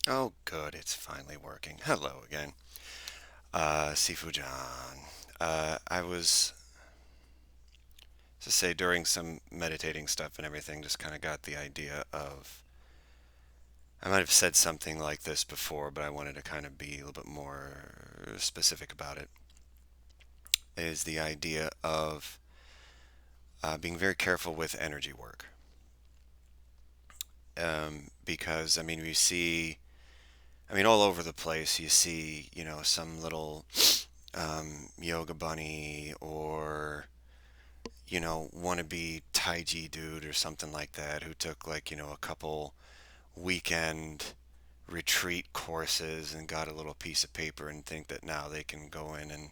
Oh, good. It's finally working. Hello again. Sifu-Jan. I was, to say, during some meditating stuff and everything, just kind of got the idea of, I might have said something like this before, but I wanted to kind of be a little bit more specific about it, is the idea of being very careful with energy work. Because, I mean, we see, I mean, all over the place, you see, some little yoga bunny or wannabe Taiji dude or something like that who took like, a couple weekend retreat courses and got a little piece of paper and think that now they can go in and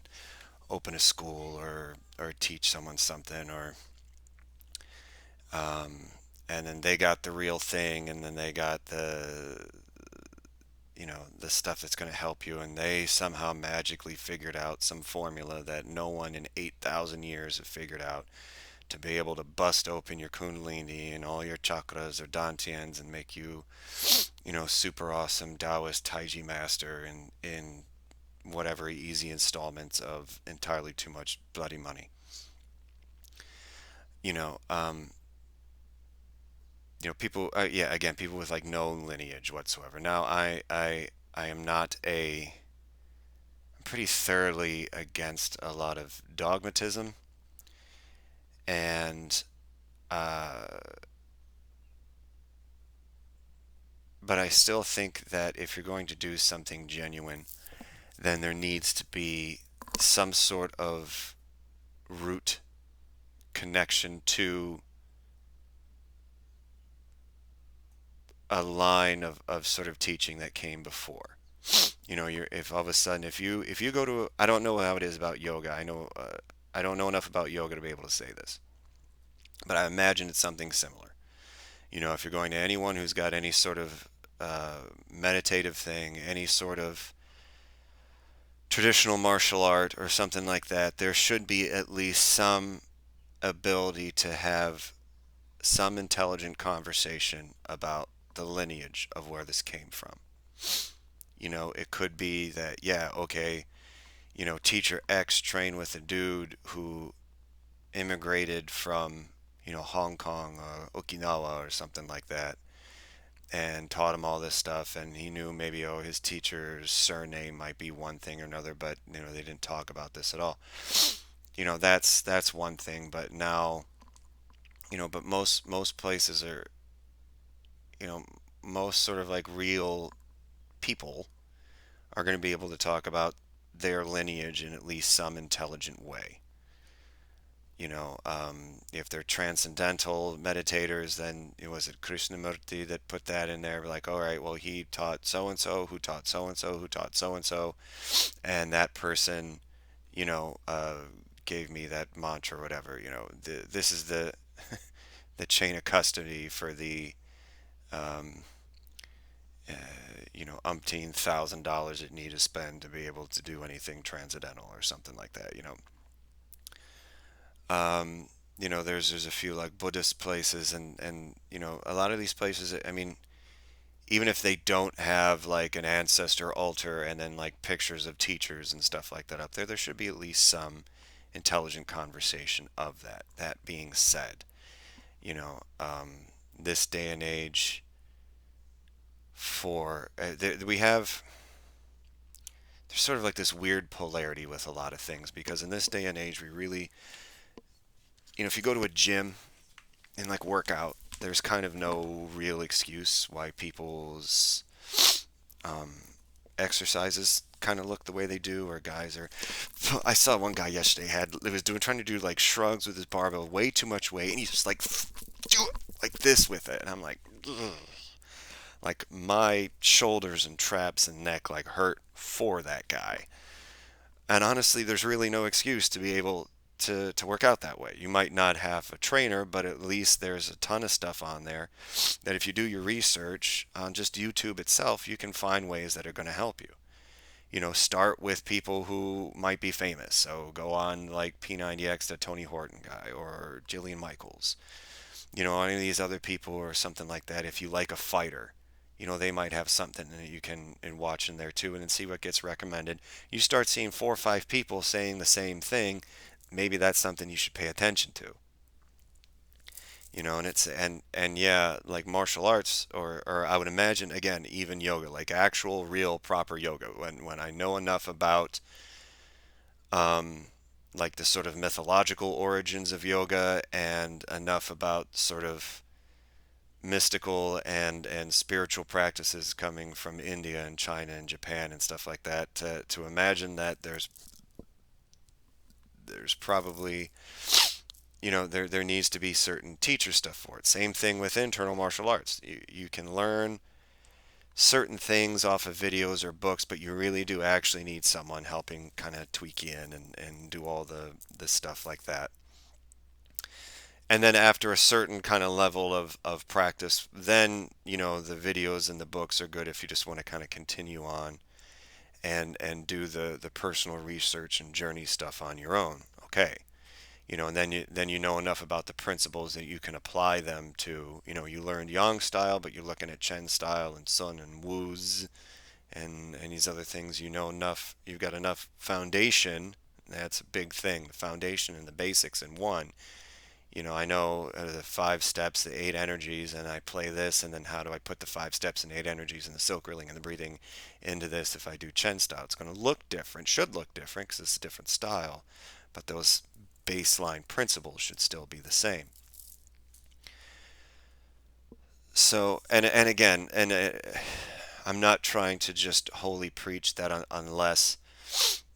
open a school or teach someone something or um, and then they got the real thing and then they got the stuff that's going to help you and they somehow magically figured out some formula that no one in 8,000 years have figured out to be able to bust open your kundalini and all your chakras or dantians and make you, super awesome Taoist Taiji master in whatever easy installments of entirely too much bloody money. You know, um, people. Yeah, again, people with like no lineage whatsoever. Now, I am not a. I'm pretty thoroughly against a lot of dogmatism, and uh, but I still think that if you're going to do something genuine, then there needs to be some sort of root connection to a line of sort of teaching that came before. If all of a sudden if you go to I don't know how it is about yoga. I don't know enough about yoga to be able to say this, but I imagine it's something similar. If you're going to anyone who's got any sort of meditative thing, any sort of traditional martial art or something like that, there should be at least some ability to have some intelligent conversation about the lineage of where this came from. It could be that, yeah, okay, teacher X trained with a dude who immigrated from, Hong Kong or Okinawa or something like that and taught him all this stuff. And he knew maybe, oh, his teacher's surname might be one thing or another, but, they didn't talk about this at all. That's one thing. But now, but most places are, you know, most sort of like real people are going to be able to talk about their lineage in at least some intelligent way. If they're transcendental meditators, then it was it Krishnamurti that put that in there. Like, all right, well, he taught so and so, who taught so and so, who taught so and that person, you know, uh, gave me that mantra, or whatever. This is the chain of custody for the um, uh, umpteen $1,000 it need to spend to be able to do anything transcendental or something like that. Um, there's a few like Buddhist places and a lot of these places. I mean, even if they don't have like an ancestor altar and then like pictures of teachers and stuff like that up there, there should be at least some intelligent conversation of that. That being said, this day and age, we have there's sort of like this weird polarity with a lot of things because in this day and age, we really, if you go to a gym and like work out, there's kind of no real excuse why people's um, exercises kind of look the way they do, or guys are. I saw one guy yesterday was doing trying to do like shrugs with his barbell, way too much weight, and he's just like do it like this with it, and I'm like, ugh. Like my shoulders and traps and neck like hurt for that guy. And honestly, there's really no excuse to be able to work out that way. You might not have a trainer, but at least there's a ton of stuff on there that if you do your research on just YouTube itself, you can find ways that are going to help you. Start with people who might be famous. So go on like P90X, the Tony Horton guy, or Jillian Michaels. Any of these other people or something like that. If you like a fighter, they might have something that you can and watch in there too, and then see what gets recommended. You start seeing 4 or 5 people saying the same thing, maybe that's something you should pay attention to. And it's and yeah, like martial arts, or I would imagine, again, even yoga, like actual real proper yoga, when I know enough about um like the sort of mythological origins of yoga, and enough about sort of mystical and spiritual practices coming from India and China and Japan and stuff like that, to imagine that there's probably, there needs to be certain teacher stuff for it. Same thing with internal martial arts. You can learn certain things off of videos or books, but you really do actually need someone helping kind of tweak you in, and do all the stuff like that. And then after a certain kind of level of practice, then, the videos and the books are good if you just want to kind of continue on and do the personal research and journey stuff on your own. Okay. And then you know enough about the principles that you can apply them to, you learned Yang style, but you're looking at Chen style and Sun and Wu's and these other things. Enough, you've got enough foundation. That's a big thing, the foundation and the basics in one. I know the 5 steps, the 8 energies, and I play this, and then how do I put the 5 steps and 8 energies and the silk ring and the breathing into this if I do Chen style? It's going to look different, should look different because it's a different style, but those baseline principles should still be the same. So, and again, I'm not trying to just wholly preach that, unless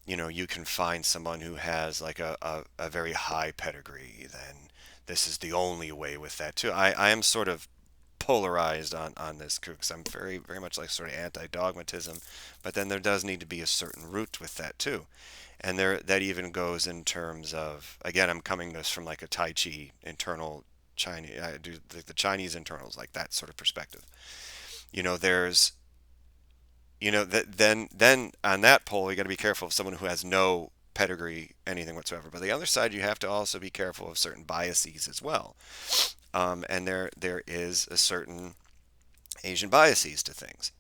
you can find someone who has like a very high pedigree, then this is the only way with that too. I am sort of polarized on this because I'm very very much like sort of anti-dogmatism, but then there does need to be a certain root with that too. And there, that even goes in terms of, again, I'm coming this from like a Tai Chi internal Chinese, I do the Chinese internals, like that sort of perspective. There's, that then on that pole, you got to be careful of someone who has no pedigree, anything whatsoever. But the other side, you have to also be careful of certain biases as well. And there is a certain Asian biases to things.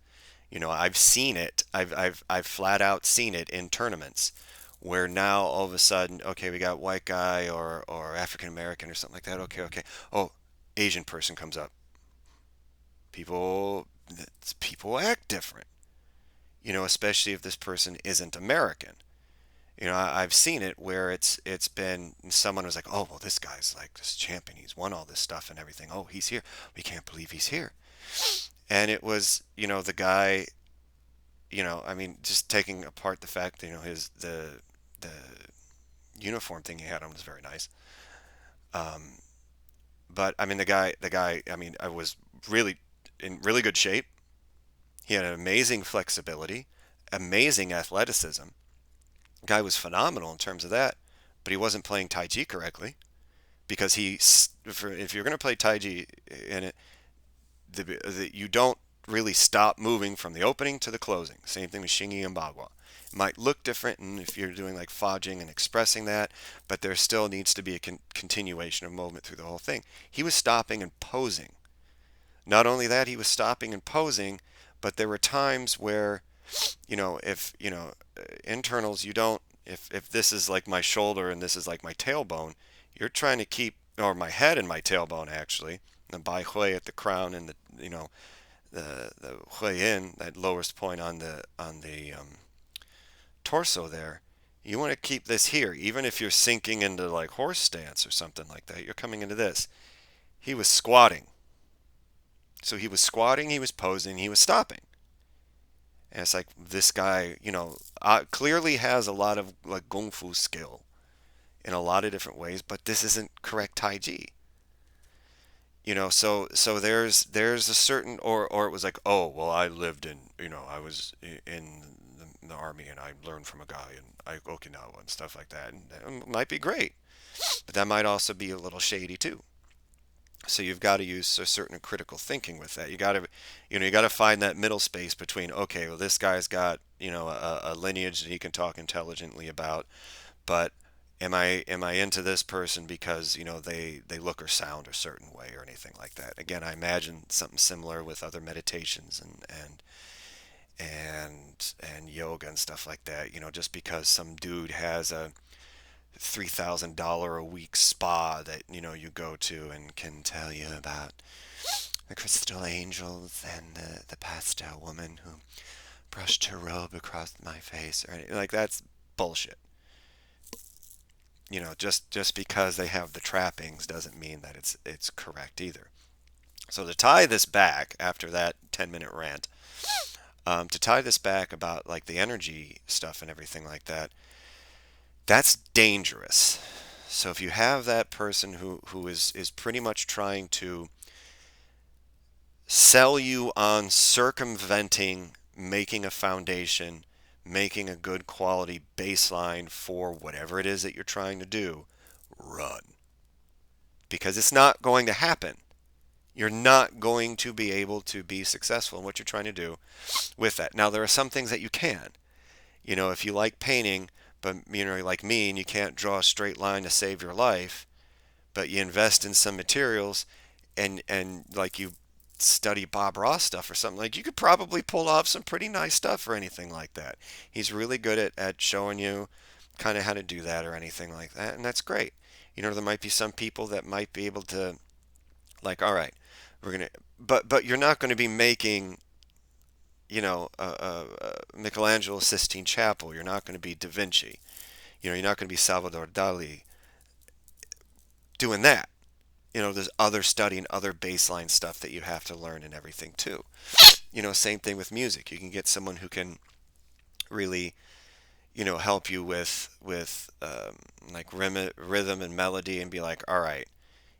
I've seen it. I've flat out seen it in tournaments where now all of a sudden, okay, we got white guy or African American or something like that. Okay, okay. Oh, Asian person comes up. People people act different. Especially if this person isn't American. I've seen it where it's been someone was like, oh well, this guy's like this champion. He's won all this stuff and everything. Oh, he's here. We can't believe he's here. And it was, the guy, I mean, just taking apart the fact that, his the uniform thing he had on was very nice. Um, but I mean, the guy, I mean, I was really in really good shape. He had an amazing flexibility, amazing athleticism. The guy was phenomenal in terms of that, but he wasn't playing Tai Chi correctly because if you're going to play Tai Chi in it, you don't really stop moving from the opening to the closing. Same thing with Shingi and Bagua. It might look different, and if you're doing like fodging and expressing that, but there still needs to be a continuation of movement through the whole thing. He was stopping and posing. Not only that, he was stopping and posing, but there were times where, if internals, you don't. If this is like my shoulder and this is like my tailbone, you're trying to keep, or my head and my tailbone actually, the bai hui at the crown and the hui in, that lowest point on the torso there. You want to keep this here, even if you're sinking into like horse stance or something like that. You're coming into this. He was squatting. So he was squatting, he was posing, he was stopping. And it's like this guy, clearly has a lot of like Gongfu skill in a lot of different ways, but this isn't correct Tai Chi. So there's a certain, or it was like, oh well, I lived in, I was in the army and I learned from a guy in Okinawa and stuff like that, and that might be great, but that might also be a little shady too. So you've got to use a certain critical thinking with that. You got to find that middle space between, okay, well, this guy's got, a lineage that he can talk intelligently about, but Am I into this person because, they look or sound a certain way or anything like that? Again, I imagine something similar with other meditations and yoga and stuff like that. Just because some dude has a $3,000 a week spa that you go to and can tell you about the crystal angels and the pastel woman who brushed her robe across my face or anything like that's bullshit. Just because they have the trappings doesn't mean that it's correct either. So to tie this back after that 10-minute rant, to tie this back about like the energy stuff and everything like that, that's dangerous. So if you have that person who is pretty much trying to sell you on circumventing making a foundation, making a good quality baseline for whatever it is that you're trying to do, run. Because it's not going to happen. You're not going to be able to be successful in what you're trying to do with that. Now, there are some things that you can. If you like painting, but like me, and you can't draw a straight line to save your life, but you invest in some materials and like you study Bob Ross stuff or something, like you could probably pull off some pretty nice stuff or anything like that. He's really good at showing you kind of how to do that or anything like that, and that's great. There might be some people that might be able to, like, all right, we're gonna, but you're not going to be making, a Michelangelo Sistine Chapel. You're not going to be Da Vinci. You're not going to be Salvador Dali doing that. There's other study and other baseline stuff that you have to learn and everything too. Same thing with music. You can get someone who can really, help you with like rhythm and melody and be like, all right,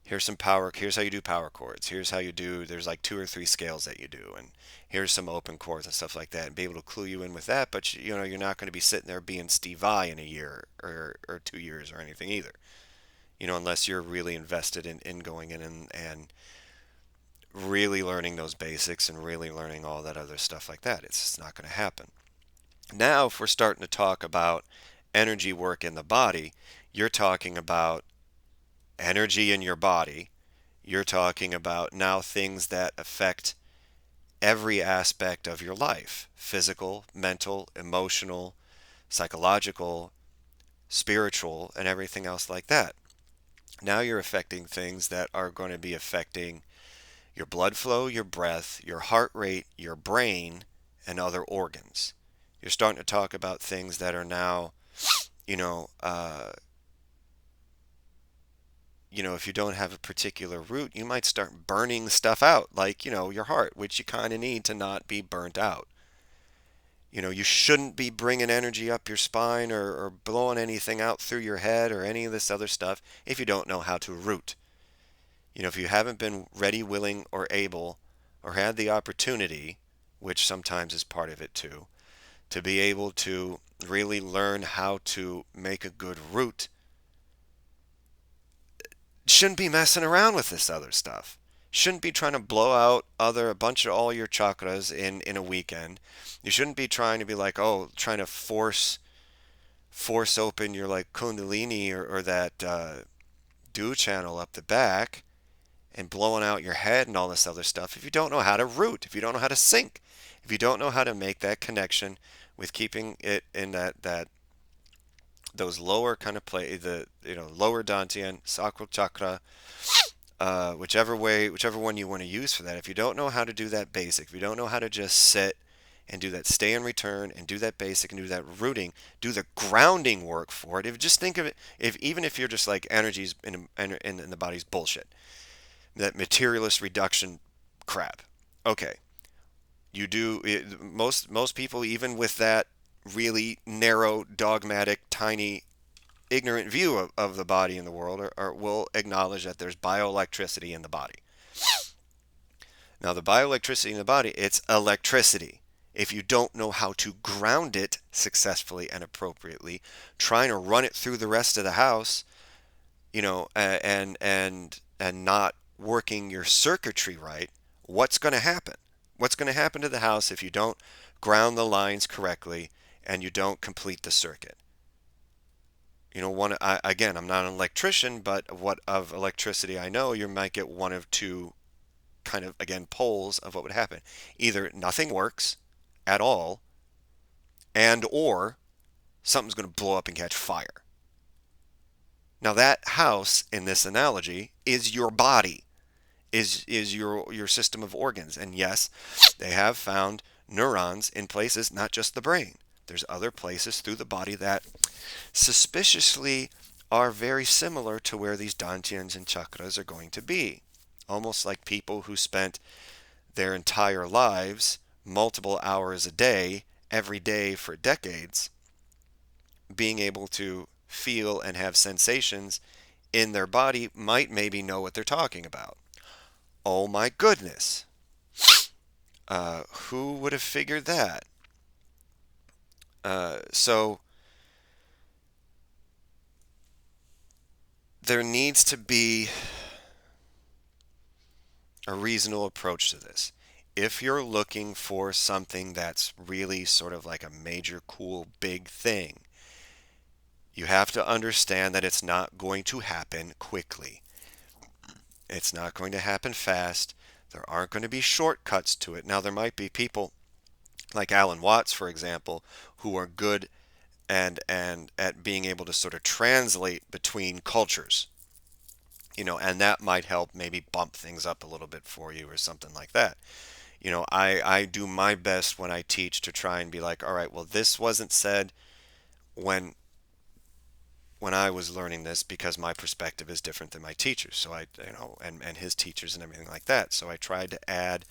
here's how you do power chords. Here's how you do, there's like 2 or 3 scales that you do, and here's some open chords and stuff like that, and be able to clue you in with that. But you're not going to be sitting there being Steve Vai in a year or 2 years or anything either. Unless you're really invested in going in and really learning those basics and really learning all that other stuff like that. It's just not going to happen. Now, if we're starting to talk about energy work in the body, you're talking about energy in your body. You're talking about now things that affect every aspect of your life: physical, mental, emotional, psychological, spiritual, and everything else like that. Now you're affecting things that are going to be affecting your blood flow, your breath, your heart rate, your brain, and other organs. You're starting to talk about things that are now, you know, uh, if you don't have a particular root, you might start burning stuff out, like, your heart, which you kind of need to not be burnt out. You shouldn't be bringing energy up your spine or blowing anything out through your head or any of this other stuff if you don't know how to root. If you haven't been ready, willing, or able, or had the opportunity, which sometimes is part of it too, to be able to really learn how to make a good root, shouldn't be messing around with this other stuff. Shouldn't be trying to blow out a bunch of all your chakras in a weekend. You shouldn't be trying to be like, oh, trying to force open your like kundalini or that dew channel up the back and blowing out your head and all this other stuff if you don't know how to root, if you don't know how to sync, if you don't know how to make that connection with keeping it in that those lower kind of play, the lower dantian, sacral chakra, whichever one you want to use for that. If you don't know how to do that basic, if you don't know how to just sit and do that stay and return and do that basic and do that rooting, do the grounding work for it. If just think of it, if you're just like energies in the body's bullshit, that materialist reduction crap. Okay, you do most people, even with that really narrow, dogmatic, tiny, ignorant view of the body and the world, will acknowledge that there's bioelectricity in the body. Now, the bioelectricity in the body, it's electricity. If you don't know how to ground it successfully and appropriately, trying to run it through the rest of the house, and not working your circuitry right, what's going to happen? What's going to happen to the house if you don't ground the lines correctly and you don't complete the circuit? Again, I'm not an electrician, but what of electricity I know, you might get one of two kind of, again, poles of what would happen. Either nothing works at all, and or something's going to blow up and catch fire. Now that house in this analogy is your body, is your system of organs. And yes, they have found neurons in places, not just the brain. There's other places through the body that suspiciously are very similar to where these dantians and chakras are going to be. Almost like people who spent their entire lives, multiple hours a day, every day for decades, being able to feel and have sensations in their body might maybe know what they're talking about. Oh my goodness. Who would have figured that? So there needs to be a reasonable approach to this. If you're looking for something that's really sort of like a major, cool, big thing, you have to understand that it's not going to happen quickly. It's not going to happen fast. There aren't going to be shortcuts to it. Now, there might be people like Alan Watts, for example, who are good and at being able to sort of translate between cultures, and that might help maybe bump things up a little bit for you or something like that. I do my best when I teach to try and be like, all right, well, this wasn't said when I was learning this because my perspective is different than my teachers. So and his teachers and everything like that. So I tried to add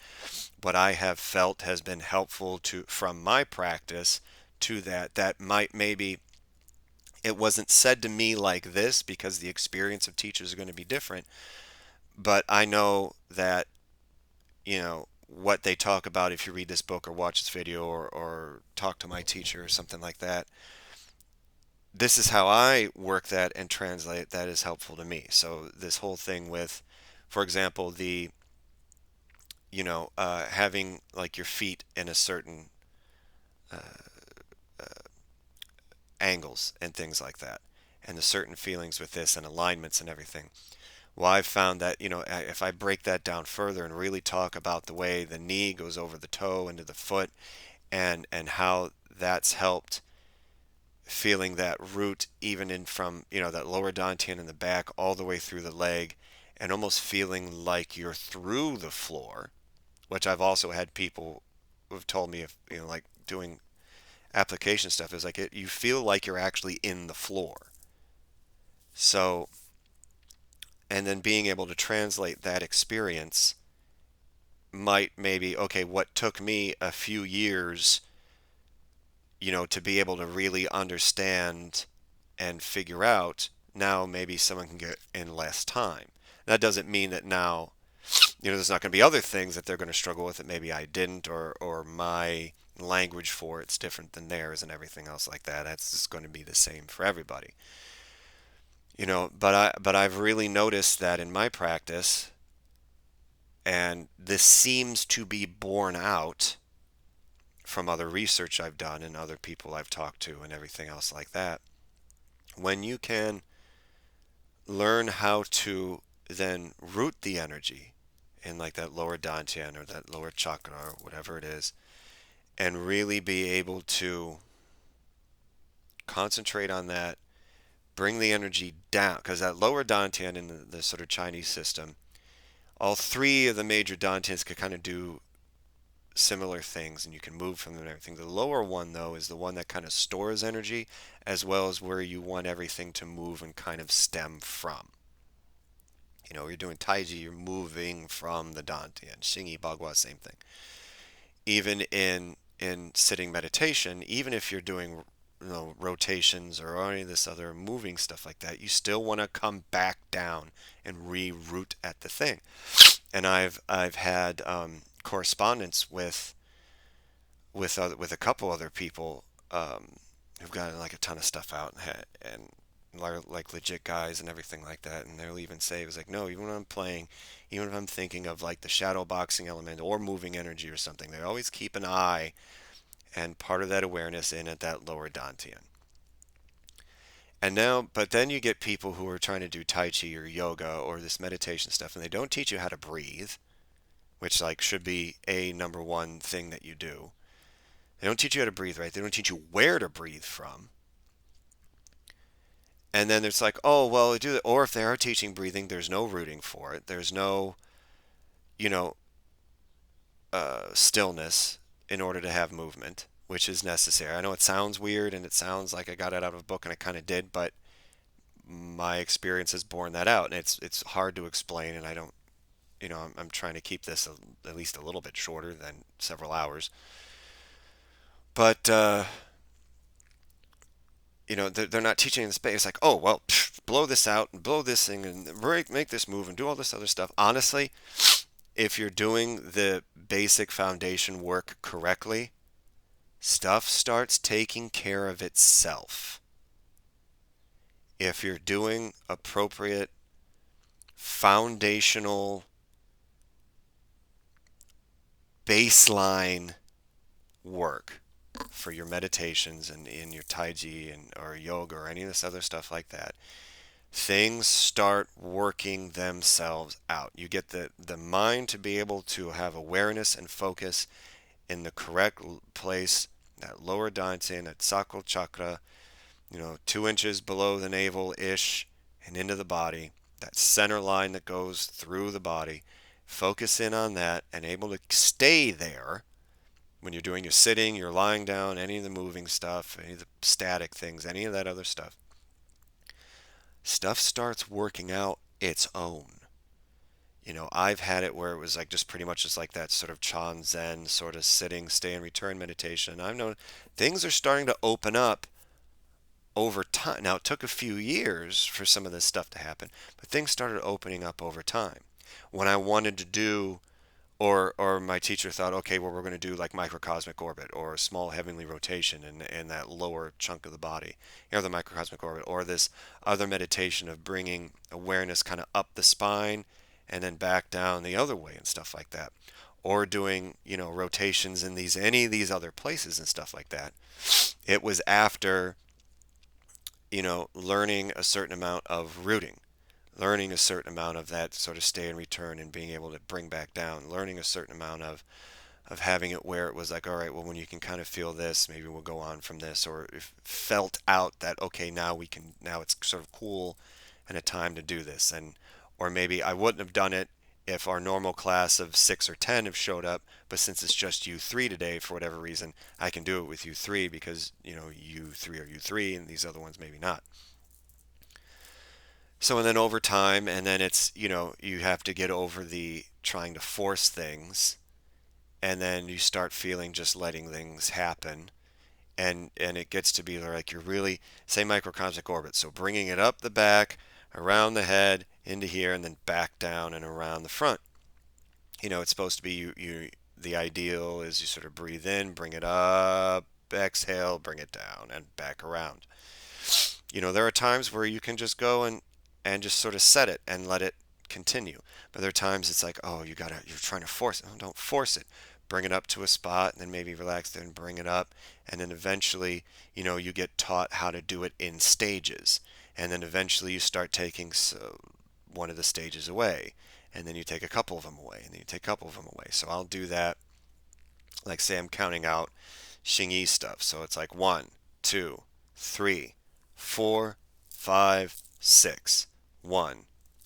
what I have felt has been helpful to from my practice to that might maybe it wasn't said to me like this because the experience of teachers are going to be different, but I know that, what they talk about if you read this book or watch this video or talk to my teacher or something like that. This is how I work that and translate that is helpful to me. So this whole thing with, for example, having like your feet in a certain angles and things like that, and the certain feelings with this and alignments and everything. Well, I've found that, if I break that down further and really talk about the way the knee goes over the toe into the foot and how that's helped feeling that root even in from, that lower dantian in the back all the way through the leg and almost feeling like you're through the floor, which I've also had people who've told me if, like doing application stuff is like you feel like you're actually in the floor. So, and then being able to translate that experience might maybe, okay, what took me a few years, to be able to really understand and figure out, now maybe someone can get in less time. That doesn't mean that now, there's not going to be other things that they're going to struggle with that maybe I didn't, or my language for it's different than theirs and everything else like that. That's just going to be the same for everybody. But I've really noticed that in my practice, and this seems to be borne out from other research I've done and other people I've talked to and everything else like that. When you can learn how to then root the energy in like that lower dantian or that lower chakra or whatever it is, and really be able to concentrate on that, bring the energy down, because that lower dantian in the sort of Chinese system, all three of the major dantians could kind of do similar things and you can move from them and everything. The lower one, though, is the one that kind of stores energy as well as where you want everything to move and kind of stem from. You're doing Taiji, you're moving from the Dantian. Xingyi Bagua, same thing. Even in sitting meditation, even if you're doing rotations or any of this other moving stuff like that, you still want to come back down and reroot at the thing. And I've had correspondence with a couple other people who've gotten like a ton of stuff out and like legit guys and everything like that, and they'll even say it was like, no, even when I'm playing, even if I'm thinking of like the shadow boxing element or moving energy or something, they always keep an eye and part of that awareness in at that lower dantian. And now, but then you get people who are trying to do Tai Chi or yoga or this meditation stuff, and they don't teach you how to breathe, which like should be a number one thing that you do. They don't teach you how to breathe right. They don't teach you where to breathe from. And then it's like, oh, well, they do that. Or if they are teaching breathing, there's no rooting for it. There's no, you know, stillness in order to have movement, which is necessary. I know it sounds weird and it sounds like I got it out of a book, and I kind of did, but my experience has borne that out, and it's hard to explain, and I don't, I'm trying to keep this at least a little bit shorter than several hours. But they're not teaching in the space like, oh well, blow this out and blow this thing and make this move and do all this other stuff. Honestly, if you're doing the basic foundation work correctly, stuff starts taking care of itself. If you're doing appropriate foundational baseline work for your meditations and in your tai chi and or yoga or any of this other stuff like that, things start working themselves out. You get the mind to be able to have awareness and focus in the correct place, that lower dantian, that sacral chakra, 2 inches below the navel ish and into the body, that center line that goes through the body. Focus in on that and able to stay there when you're doing your sitting, you're lying down, any of the moving stuff, any of the static things, any of that other stuff. Stuff starts working out its own. I've had it where it was like just pretty much just like that sort of Chan Zen sort of sitting, stay and return meditation. I've known things are starting to open up over time. Now, it took a few years for some of this stuff to happen, but things started opening up over time. When I wanted to do, or my teacher thought, okay, well, we're going to do like microcosmic orbit or a small heavenly rotation in that lower chunk of the body, the microcosmic orbit, or this other meditation of bringing awareness kind of up the spine and then back down the other way and stuff like that, or doing, rotations in any of these other places and stuff like that. It was after learning a certain amount of rooting, learning a certain amount of that sort of stay and return and being able to bring back down, learning a certain amount of having it where it was like, all right, well, when you can kind of feel this, maybe we'll go on from this, or if felt out that, okay, now it's sort of cool and a time to do this. And, or maybe I wouldn't have done it if our normal class of 6 or 10 have showed up, but since it's just you three today for whatever reason, I can do it with you three because, you three are you three and these other ones maybe not. So, and then over time, and then it's, you have to get over the trying to force things, and then you start feeling just letting things happen. And it gets to be like you're really, say, microcosmic orbit. So bringing it up the back, around the head, into here, and then back down and around the front. It's supposed to be the ideal is you sort of breathe in, bring it up, exhale, bring it down, and back around. There are times where you can just go and just sort of set it and let it continue. But there are times it's like, oh, you're trying to force it. Oh, don't force it. Bring it up to a spot and then maybe relax there and bring it up. And then eventually, you get taught how to do it in stages. And then eventually you start taking one of the stages away. And then you take a couple of them away. And then you take a couple of them away. So I'll do that. Like say I'm counting out Xingyi stuff. So it's like 1, 2, 3, 4, 5, 6. 1,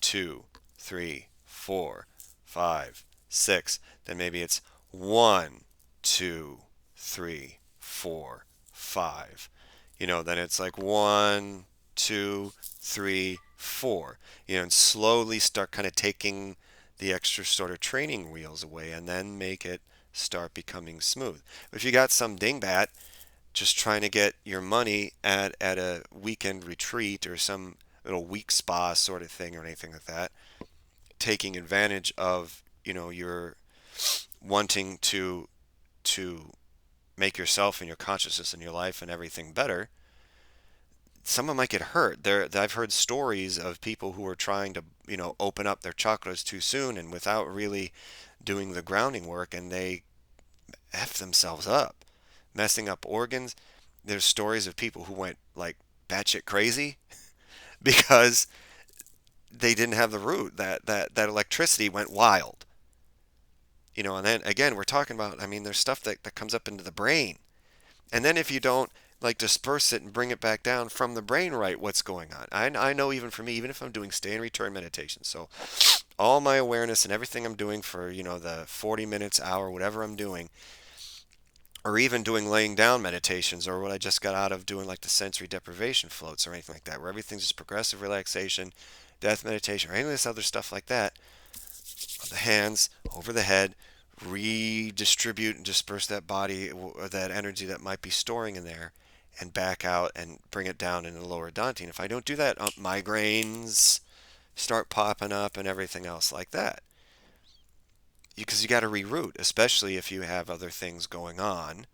2, 3, 4, 5, 6. Then maybe it's 1, 2, 3, 4, 5. Then it's like 1, 2, 3, 4. And slowly start kind of taking the extra sort of training wheels away and then make it start becoming smooth. But if you got some dingbat just trying to get your money at a weekend retreat or some little week spa sort of thing or anything like that, taking advantage of your wanting to make yourself and your consciousness and your life and everything better, someone might get hurt. I've heard stories of people who are trying to open up their chakras too soon and without really doing the grounding work, and they f themselves up, messing up organs. There's stories of people who went like batshit crazy because they didn't have the root. That electricity went wild. And then again, we're talking about, I mean, there's stuff that comes up into the brain. And then if you don't like disperse it and bring it back down from the brain, right, what's going on? I know even for me, even if I'm doing stay and return meditation, so all my awareness and everything I'm doing for, the 40 minutes, hour, whatever I'm doing, or even doing laying down meditations, or what I just got out of doing like the sensory deprivation floats or anything like that, where everything's just progressive relaxation, death meditation, or any of this other stuff like that, the hands over the head, redistribute and disperse that body or that energy that might be storing in there and back out and bring it down into the lower dantian. If I don't do that, migraines start popping up and everything else like that. Because you got to reroute, especially if you have other things going on.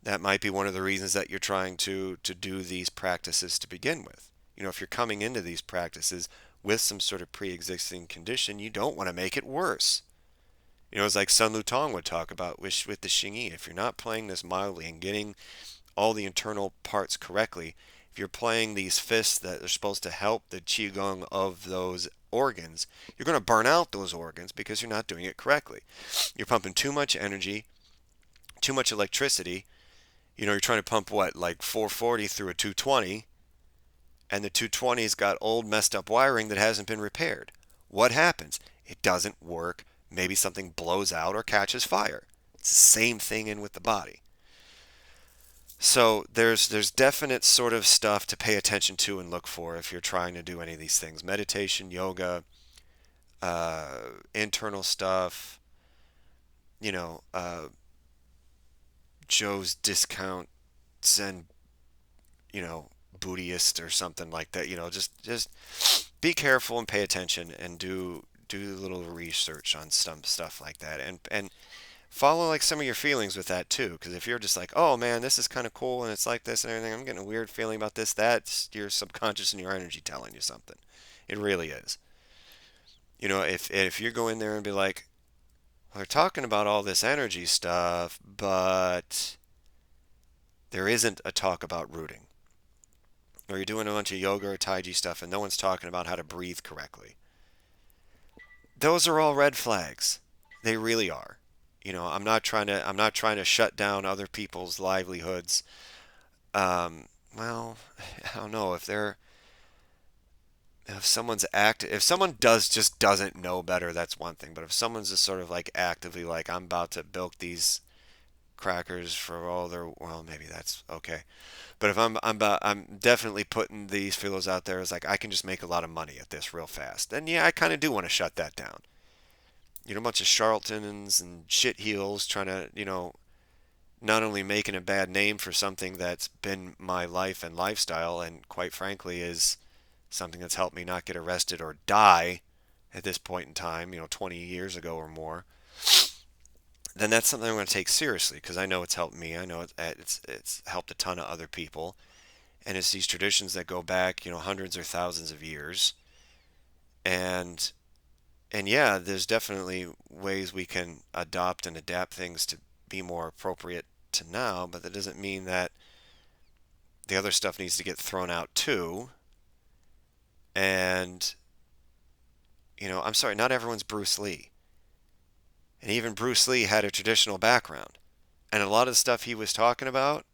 That might be one of the reasons that you're trying to do these practices to begin with. If you're coming into these practices with some sort of pre-existing condition, you don't want to make it worse. It's like Sun Lutong would talk about with the Xingyi. If you're not playing this mildly and getting all the internal parts correctly, if you're playing these fists that are supposed to help the qigong of those organs, you're going to burn out those organs because you're not doing it correctly. You're pumping too much energy, too much electricity. You're trying to pump what, like 440 through a 220, and the 220's got old messed up wiring that hasn't been repaired. What happens? It doesn't work. Maybe something blows out or catches fire. It's the same thing in with the body. So there's definite sort of stuff to pay attention to and look for if you're trying to do any of these things. Meditation, yoga, internal stuff, you know, uh, Joe's Discount Zen, Buddhist or something like that. Just be careful and pay attention and do a little research on some stuff like that, and follow like some of your feelings with that too. Because if you're just like, oh man, this is kind of cool and it's like this and everything, I'm getting a weird feeling about this. That's your subconscious and your energy telling you something. It really is. If you go in there and be like, well, they're talking about all this energy stuff, but there isn't a talk about rooting. Or you're doing a bunch of yoga or Tai Chi stuff and no one's talking about how to breathe correctly. Those are all red flags. They really are. I'm not trying to shut down other people's livelihoods. Well, I don't know if someone's if someone just doesn't know better, that's one thing. But if someone's just sort of like actively like, I'm about to bilk these crackers for all their, well, maybe that's okay. But if I'm definitely putting these feelers out there as like, I can just make a lot of money at this real fast. Then yeah, I kind of do want to shut that down. A bunch of charlatans and shit heels trying to, not only making a bad name for something that's been my life and lifestyle, and quite frankly is something that's helped me not get arrested or die at this point in time, 20 years ago or more, then that's something I'm going to take seriously because I know it's helped me. I know it's helped a ton of other people, and it's these traditions that go back, hundreds or thousands of years, and yeah, there's definitely ways we can adopt and adapt things to be more appropriate to now, but that doesn't mean that the other stuff needs to get thrown out too. And, I'm sorry, not everyone's Bruce Lee. And even Bruce Lee had a traditional background. And a lot of the stuff he was talking about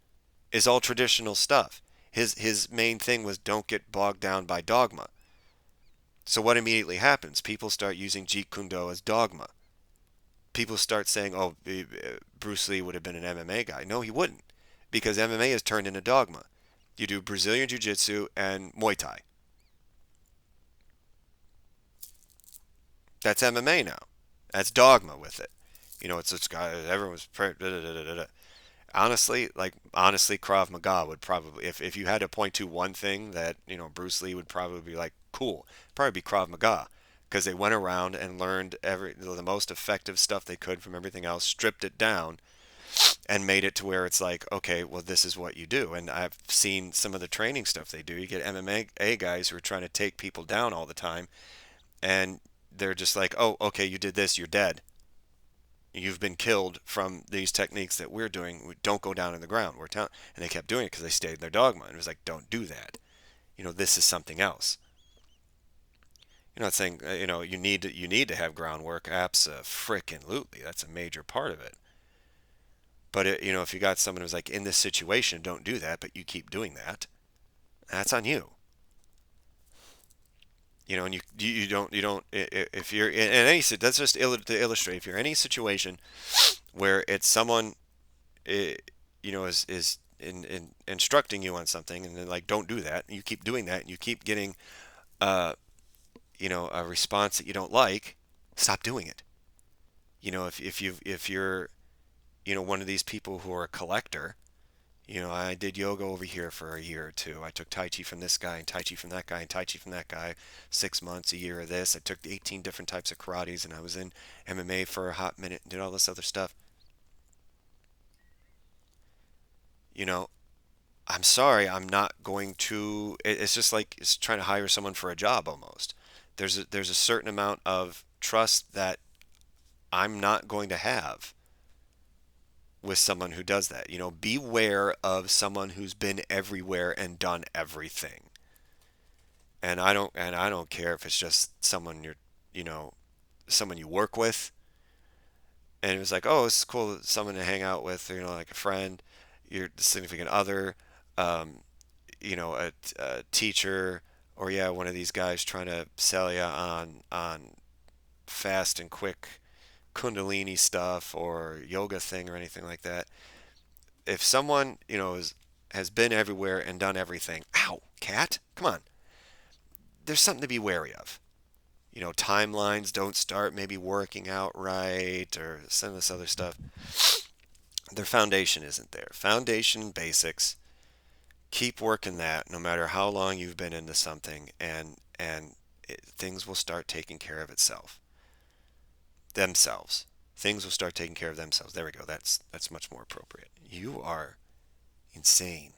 is all traditional stuff. His main thing was don't get bogged down by dogma. So what immediately happens? People start using Jeet Kune Do as dogma. People start saying, oh, Bruce Lee would have been an MMA guy. No, he wouldn't, because MMA has turned into dogma. You do Brazilian Jiu-Jitsu and Muay Thai. That's MMA now. That's dogma with it. It's this guy, everyone's, honestly, Krav Maga would probably, if you had to point to one thing that, Bruce Lee would probably be like, cool, probably be Krav Maga. Because they went around and learned the most effective stuff they could from everything else, stripped it down, and made it to where it's like, okay, well, this is what you do. And I've seen some of the training stuff they do. You get MMA guys who are trying to take people down all the time, and they're just like, oh, okay, you did this, you're dead. You've been killed from these techniques that we're doing. Don't go down in the ground. We're telling, and they kept doing it because they stayed in their dogma. And it was like, don't do that. This is something else. You're not saying, you need to have groundwork. Abso-frickin-lutely. That's a major part of it. But if you got someone who's like in this situation, don't do that, but you keep doing that, that's on you. And you don't if you're in any that's just to illustrate, if you're in any situation where it's someone is instructing you on something, and then like, don't do that, and you keep doing that, and you keep getting uh a response that you don't like, stop doing it. If you're one of these people who are a collector. I did yoga over here for a year or two. I took Tai Chi from this guy and Tai Chi from that guy and Tai Chi from that guy. 6 months, a year of this. I took 18 different types of karates, and I was in MMA for a hot minute and did all this other stuff. You know, I'm sorry, I'm not going to. It's just like it's trying to hire someone for a job almost. There's a certain amount of trust that I'm not going to have with someone who does that. Beware of someone who's been everywhere and done everything. And I don't care if it's just someone you know, someone you work with, and it was like, oh, it's cool, someone to hang out with, like a friend, your significant other, um, a teacher, or yeah, one of these guys trying to sell you on fast and quick kundalini stuff or yoga thing or anything like that. If someone has been everywhere and done everything, ow, cat, come on, there's something to be wary of. Timelines don't start maybe working out right, or some of this other stuff. Their foundation isn't there. Foundation basics. Keep working that, no matter how long you've been into something, and things will start taking care of itself. Themselves. Things will start taking care of themselves. There we go. That's much more appropriate. You are insane.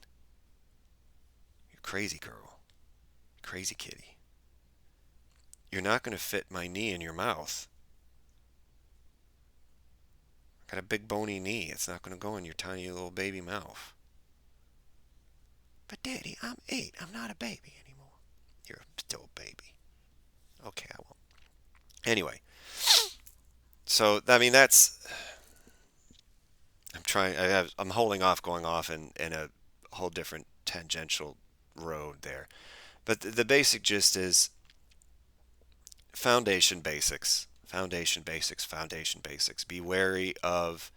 You're crazy, girl. Crazy kitty. You're not going to fit my knee in your mouth. I got a big bony knee. It's not going to go in your tiny little baby mouth. But Daddy, I'm 8. I'm not a baby anymore. You're still a baby. Okay, I won't. Anyway, so I mean that's. I'm trying. I'm holding off going off in a whole different tangential road there. But the basic gist is foundation basics. Foundation basics. Foundation basics. Be wary of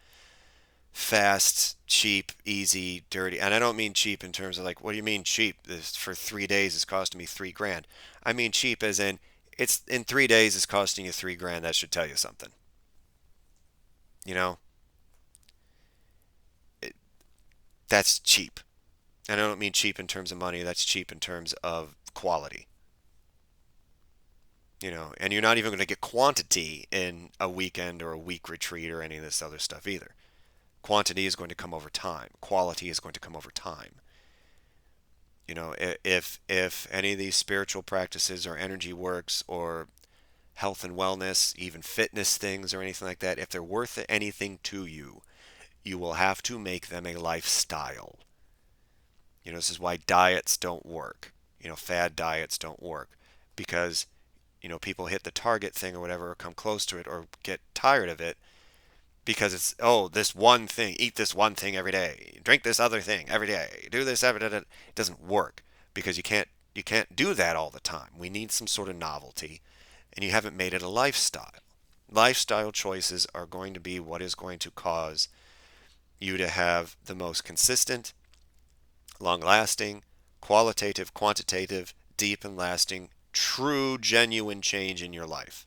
fast, cheap, easy, dirty. And I don't mean cheap in terms of like, what do you mean cheap? This for 3 days is costing me 3 grand. I mean cheap as in it's in 3 days is costing you 3 grand. That should tell you something. You know, it, that's cheap. And I don't mean cheap in terms of money. That's cheap in terms of quality. And you're not even going to get quantity in a weekend or a week retreat or any of this other stuff either. Quantity is going to come over time. Quality is going to come over time. If any of these spiritual practices or energy works or health and wellness, even fitness things or anything like that, if they're worth anything to you, you will have to make them a lifestyle. This is why diets don't work. Fad diets don't work because, people hit the target thing or whatever, or come close to it or get tired of it because it's, oh, this one thing, eat this one thing every day, drink this other thing every day, do this every day. It doesn't work because you can't do that all the time. We need some sort of novelty, and you haven't made it a lifestyle. Lifestyle choices are going to be what is going to cause you to have the most consistent, long-lasting, qualitative, quantitative, deep and lasting, true, genuine change in your life.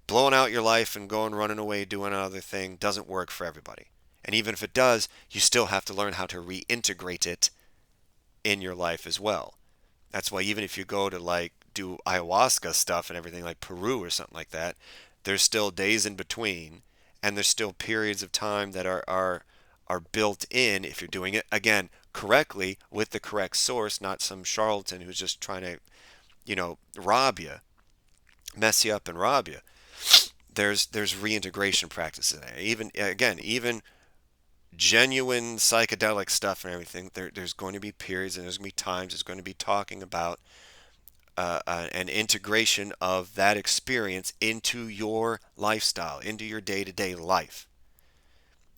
Blowing out your life and going running away doing another thing doesn't work for everybody. And even if it does, you still have to learn how to reintegrate it in your life as well. That's why even if you go to like do ayahuasca stuff and everything like Peru or something like that, there's still days in between and there's still periods of time that are built in if you're doing it again correctly with the correct source, not some charlatan who's just trying to, rob you, mess you up and rob you. there's reintegration practices in there. Even again, even genuine psychedelic stuff and everything, there's going to be periods and there's going to be times it's going to be talking about an integration of that experience into your lifestyle, into your day-to-day life.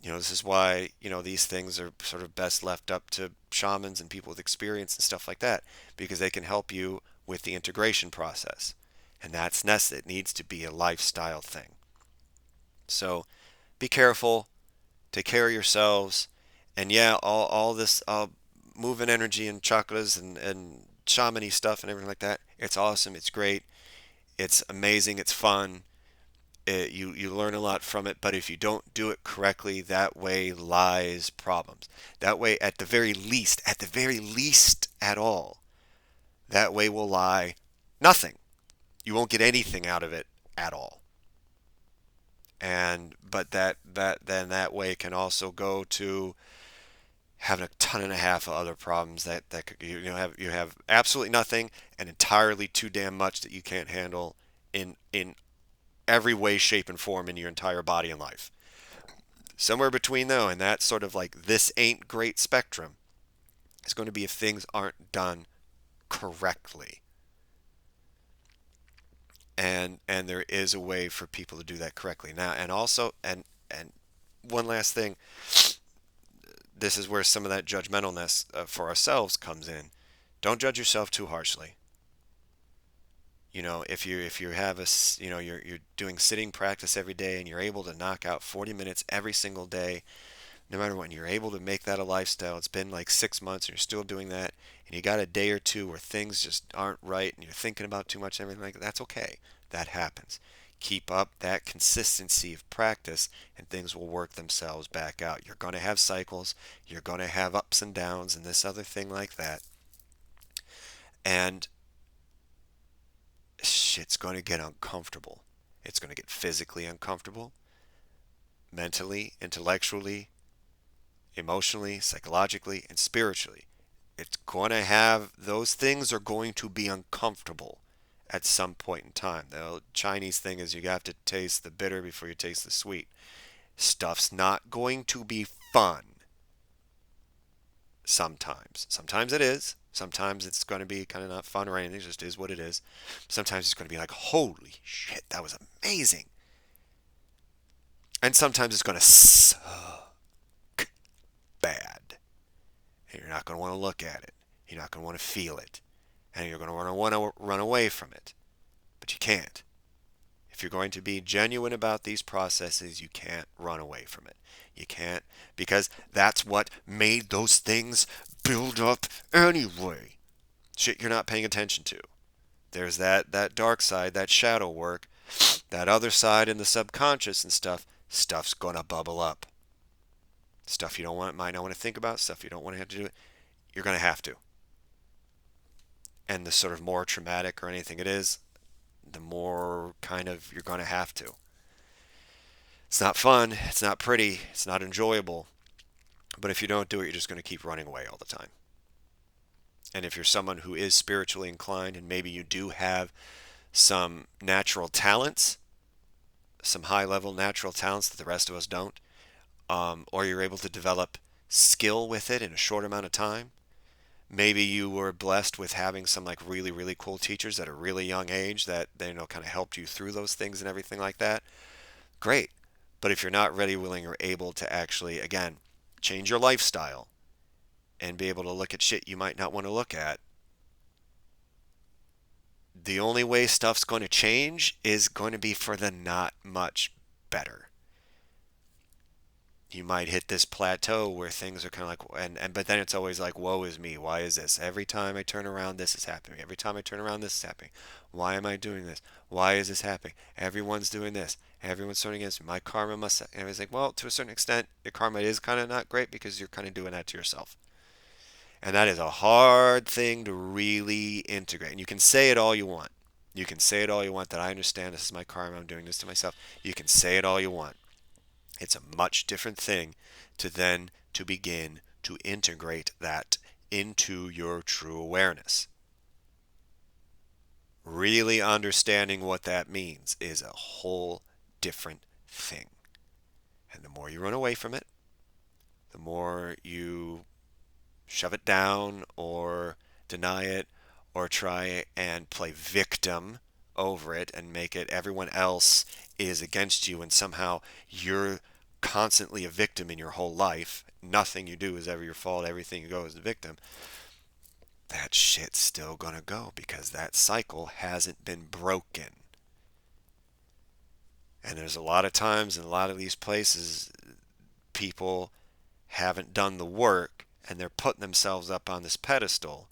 This is why, these things are sort of best left up to shamans and people with experience and stuff like that, because they can help you with the integration process. And that's necessary. It needs to be a lifestyle thing. So be careful, take care of yourselves, and yeah, all this moving energy and chakras and shamany stuff and everything like that. It's awesome. It's great. It's amazing. It's fun. You learn a lot from it, but if you don't do it correctly, that way lies problems. That way, at the very least at all, that way will lie nothing. You won't get anything out of it at all. And but that way can also go to having a ton and a half of other problems that you have absolutely nothing and entirely too damn much that you can't handle in every way, shape, and form in your entire body and life. Somewhere between though, and that sort of like this ain't great spectrum is going to be if things aren't done correctly. And there is a way for people to do that correctly now. And also, and one last thing, this is where some of that judgmentalness for ourselves comes in. Don't judge yourself too harshly. If you have you're doing sitting practice every day and you're able to knock out 40 minutes every single day, no matter what, and you're able to make that a lifestyle. It's been like 6 months and you're still doing that, and you got a day or two where things just aren't right and you're thinking about too much and everything like that. That's okay. That happens. Keep up that consistency of practice and things will work themselves back out. You're going to have cycles, you're going to have ups and downs and this other thing like that. And shit's going to get uncomfortable. It's going to get physically uncomfortable, mentally, intellectually, emotionally, psychologically, and spiritually. It's going to have, those things are going to be uncomfortable at some point in time. The old Chinese thing is you have to taste the bitter before you taste the sweet. Stuff's not going to be fun sometimes. Sometimes it is. Sometimes it's going to be kind of not fun or anything. It just is what it is. Sometimes it's going to be like, holy shit, that was amazing. And sometimes it's going to suck bad. And you're not going to want to look at it. You're not going to want to feel it. And you're going to want to run away from it. But you can't. If you're going to be genuine about these processes, you can't run away from it. You can't, because that's what made those things build up anyway. Shit you're not paying attention to. There's that dark side, that shadow work, that other side in the subconscious and stuff. Stuff's going to bubble up. Stuff you might not want to think about, stuff you don't want to have to do it. You're going to have to. And the sort of more traumatic or anything it is, the more kind of you're going to have to. It's not fun, it's not pretty, it's not enjoyable, but if you don't do it, you're just going to keep running away all the time. And if you're someone who is spiritually inclined and maybe you do have some natural talents, some high-level natural talents that the rest of us don't, or you're able to develop skill with it in a short amount of time, maybe you were blessed with having some like really, really cool teachers at a really young age that kind of helped you through those things and everything like that. Great. But if you're not ready, willing, or able to actually, again, change your lifestyle and be able to look at shit you might not want to look at, the only way stuff's going to change is going to be for the not much better. You might hit this plateau where things are kind of like, but then it's always like, woe is me. Why is this? Every time I turn around, this is happening. Every time I turn around, this is happening. Why am I doing this? Why is this happening? Everyone's doing this. Everyone's turning against me. My karma must. And I was like, well, to a certain extent, your karma is kind of not great because you're kind of doing that to yourself. And that is a hard thing to really integrate. And you can say it all you want. You can say it all you want that I understand this is my karma. I'm doing this to myself. You can say it all you want. It's a much different thing to begin to integrate that into your true awareness. Really understanding what that means is a whole different thing. And the more you run away from it, the more you shove it down or deny it or try and play victim over it and make it everyone else is against you and somehow you're constantly a victim in your whole life. Nothing you do is ever your fault. Everything you go is the victim. That shit's still gonna go because that cycle hasn't been broken. And there's a lot of times in a lot of these places, people haven't done the work and they're putting themselves up on this pedestal.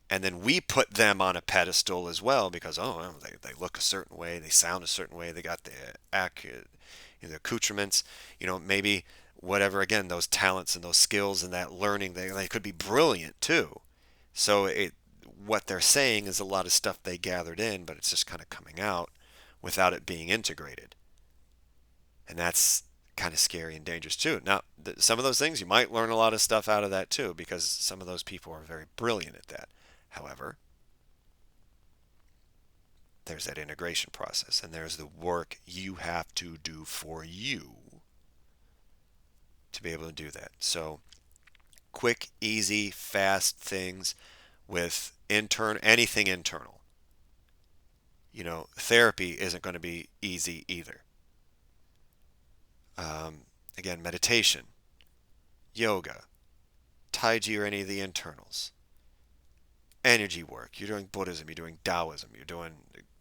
And then we put them on a pedestal as well because, oh, well, they look a certain way, they sound a certain way, they got the accurate, the accoutrements, maybe whatever, again, those talents and those skills and that learning, they could be brilliant too. So what they're saying is a lot of stuff they gathered in, but it's just kind of coming out without it being integrated. And that's kind of scary and dangerous too. Now, some of those things, you might learn a lot of stuff out of that too, because some of those people are very brilliant at that. However, there's that integration process, and there's the work you have to do for you to be able to do that. So, quick, easy, fast things with anything internal. Therapy isn't going to be easy either. Again, meditation, yoga, Tai Chi, or any of the internals. Energy work. You're doing Buddhism, you're doing Taoism, you're doing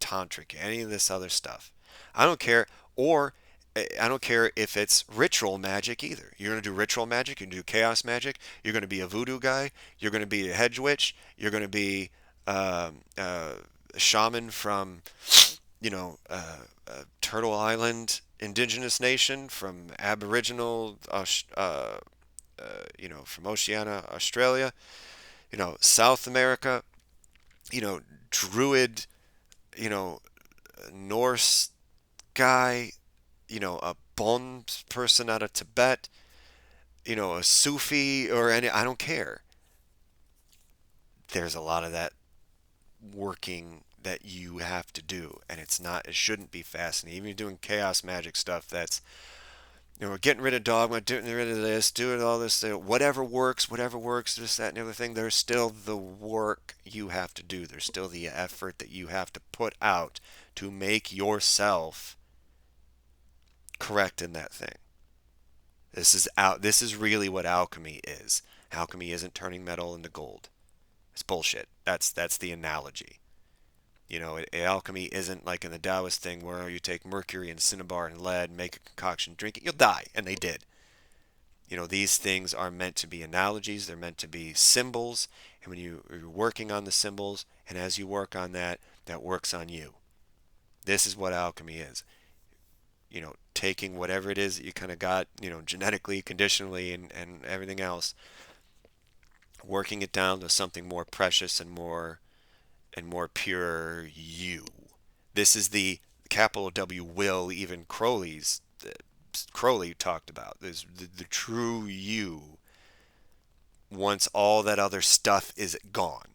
Tantric, any of this other stuff. I don't care. Or I don't care if it's ritual magic either. You're going to do ritual magic, you're going to do chaos magic, you're going to be a voodoo guy, you're going to be a hedge witch, you're going to be a shaman from, Turtle Island indigenous nation, from Aboriginal, from Oceania, Australia, South America, Druid, Norse guy, a Bon person out of Tibet, a Sufi or any, I don't care. There's a lot of that working that you have to do, and it shouldn't be fascinating. Even doing chaos magic stuff that's, getting rid of dogma, getting rid of this, doing all this, whatever works, this, that, and the other thing. There's still the work you have to do. There's still the effort that you have to put out to make yourself correct in that thing. This is really what alchemy is. Alchemy isn't turning metal into gold. It's bullshit. That's the analogy. Alchemy isn't like in the Taoist thing where you take mercury and cinnabar and lead, make a concoction, drink it, you'll die. And they did. These things are meant to be analogies. They're meant to be symbols. And when you're working on the symbols, and as you work on that, that works on you. This is what alchemy is. Taking whatever it is that you kind of got, genetically, conditionally, and everything else, working it down to something more precious and more pure you. This is the capital W will, even Crowley talked about. This the true you once all that other stuff is gone.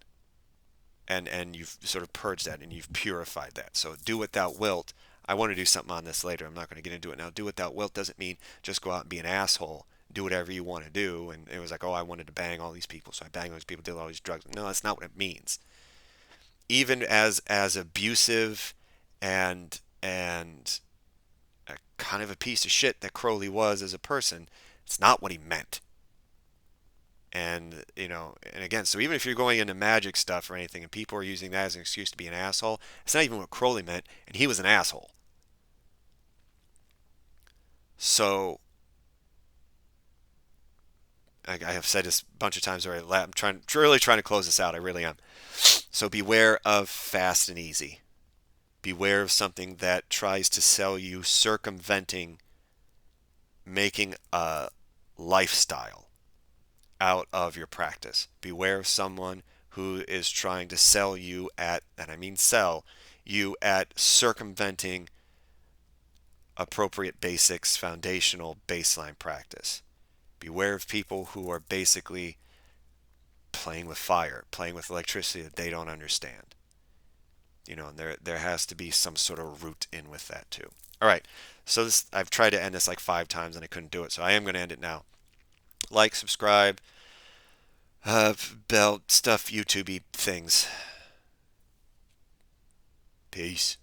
And you've sort of purged that and you've purified that. So do what thou wilt. I want to do something on this later. I'm not going to get into it now. Do what thou wilt doesn't mean just go out and be an asshole. Do whatever you want to do. And it was like, oh, I wanted to bang all these people, so I banged all these people, did all these drugs. No, that's not what it means. Even as abusive and a kind of a piece of shit that Crowley was as a person, it's not what he meant. And and again, so even if you're going into magic stuff or anything and people are using that as an excuse to be an asshole, it's not even what Crowley meant, and he was an asshole. So I have said this a bunch of times already. I'm really trying to close this out. I really am. So beware of fast and easy. Beware of something that tries to sell you circumventing making a lifestyle out of your practice. Beware of someone who is trying to sell you at, and I mean sell, you at circumventing appropriate basics, foundational baseline practice. Beware of people who are basically playing with fire, playing with electricity that they don't understand. And there has to be some sort of root in with that too. All right. So this I've tried to end this like 5 times and I couldn't do it. So I am going to end it now. Like, subscribe, bell stuff, YouTube things. Peace.